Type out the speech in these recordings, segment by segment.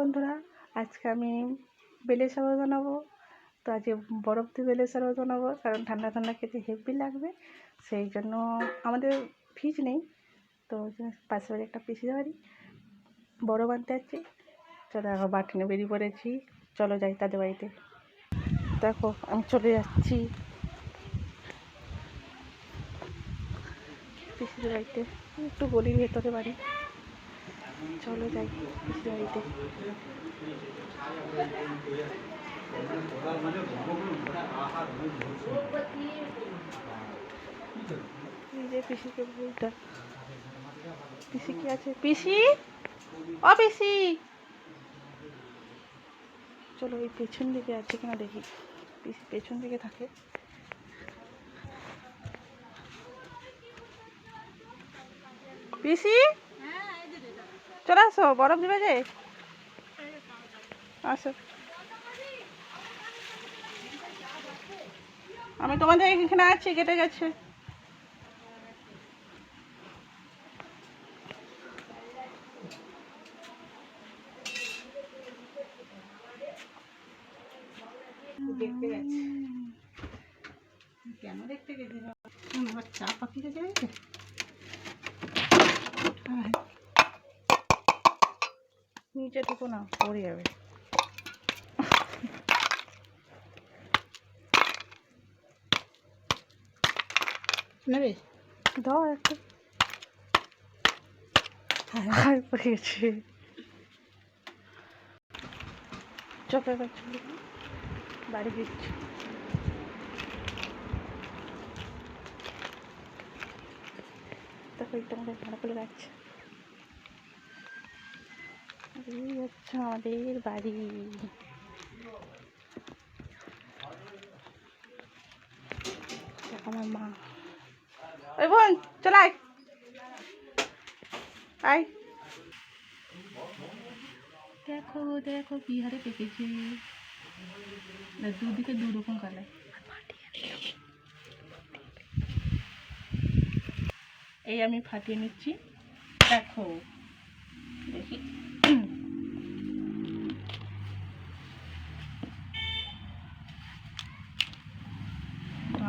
বন্ধুরা, আজকে আমি বেলে শরবত বানাবো। তো আজকে বরফ দিয়ে বেলে শরবত বানাবো, কারণ ঠান্ডা ঠান্ডা খেতে হেভি লাগবে। সেই জন্য আমাদের ফ্রিজ নেই, তো পাশে বাড়ি একটা পিসির বাড়ি বরফ আনতে যাচ্ছি। চলো এখন বাটি নিয়ে বেরিয়ে পড়েছি, চলো যাই তাদের বাড়িতে। দেখো আমি চলে যাচ্ছি পিসির বাড়িতে, একটু গলির ভেতরে বাড়ি। চলো যাই পিসির বাড়িতে। এই যে পিসিকে বলটা, পিসি কি আছে? পিসি, ও পিসি, চলো ওই পেছন দিকে আছে কিনা দেখি। পিসি পেছন দিকে থাকে। পিসি চলে আসো, বরফ দিবে যে, আসো। আমি তোমাদের এখানে আছি, কেটে গেছে। দেখতে গেছে কেন? দেখতে গেছে আমার চা পাখি গেছে। নিচে ঢুকো না, পড়ে যাবে। নেবে দাও একটা। হাই পড়ে গেছে। চপে চলে বাড়ি দিচ্ছি। দেখো একটু আমাদের ভাড়া করে যাচ্ছে। এই হচ্ছে আমাদের বাড়ি। আমার মা। ওই বোন চল আয়, আয়। দেখো দেখো কি হারে পেকেছে, দুদিকে দু রকম কালার। এই আমি ফাটিয়ে নিচ্ছি, দেখো দেখি।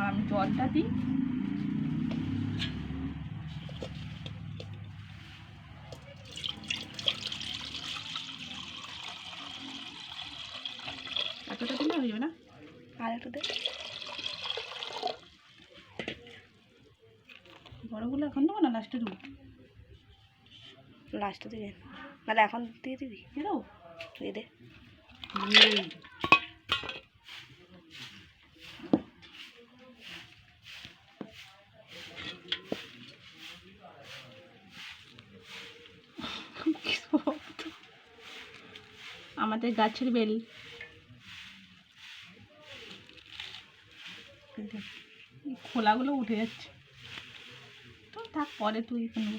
আমি জলটা দিই। এতটা দিলে হয়ে যাবে না, আর একটু দে। বড়গুলো এখন দেবো না, লাস্টে দেবো। লাস্টে দিবি নাহলে এখন দিয়ে দিবি। দিয়ে দেবো, দিয়ে দে। আমাদের গাছের বেল, খোলাগুলো উঠে যাচ্ছে। তো থাক, পরে তুই নেব।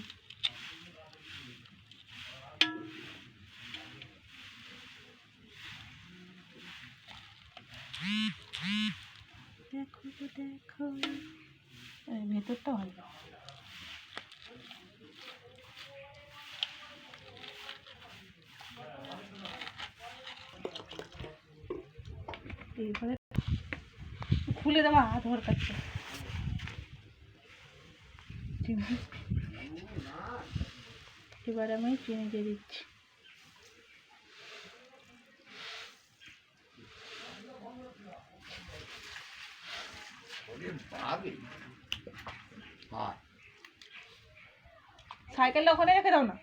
দেখো দেখো ভেতরটা ভালো। এইভাবে খুলে দেওয়া হাত ভর কাছে। এবার আমি চিনি দিয়ে দিচ্ছি। সাইকেলটা ওখানে রেখে দাও না।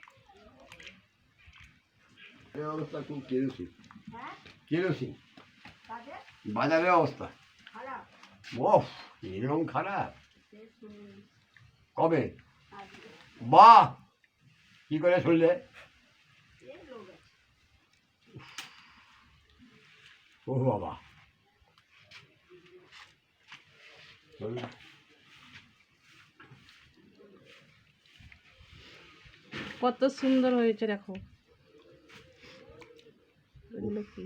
অবস্থা খুব কেরোসিন বাজারের অবস্থা এরকম খারাপ। কবে? বাহ, কি করে শুনলে? ও বাবা, কত সুন্দর হয়েছে দেখো। এগুলো কি?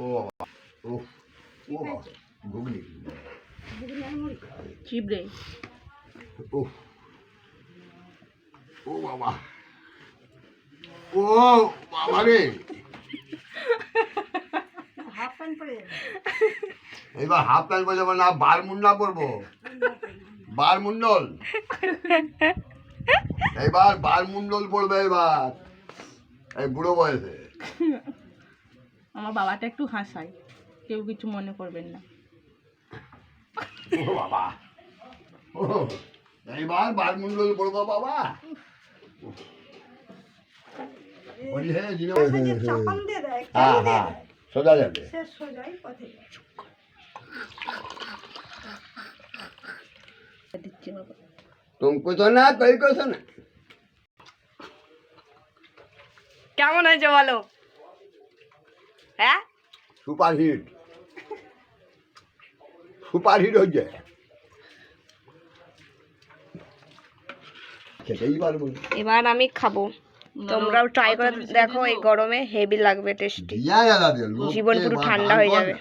ও বাবা, ও ও বাবা, ঘুগনি চিবড়ে। ও ও বাবা, ও বাবা রে, এবার হাফ প্যান্ট পরে যাবো না, বারমুন্ডা পরবো, বারমুন্ডল। এবার বারমুন্ডল পড়বে এবার, এই বুড়ো বয়সে। আমার বাবাটা একটু হাসায়, কেউ কিছু মনে করবেন না। ও বাবা, ও এইবার বারমুন্ডল পড়বো বাবা। বলি হ্যাঁ হ্যাঁ হ্যাঁ, সোজা যাবে। দিচ্ছি বাবা। तुमको तो ना कोई को तो ना। কেমন হয়েছে বলো? হ্যাঁ, সুপার হিট, সুপার হিট হচ্ছে, খেতেই পারবো না। এবার আমি খাবো, তোমরাও ট্রাই করে দেখো, এই গরমে হেভি লাগবে, টেস্টি। দিয়া জ্বালা দিয়ে লোককে জীবন পুরো ঠান্ডা হয়ে যাবে।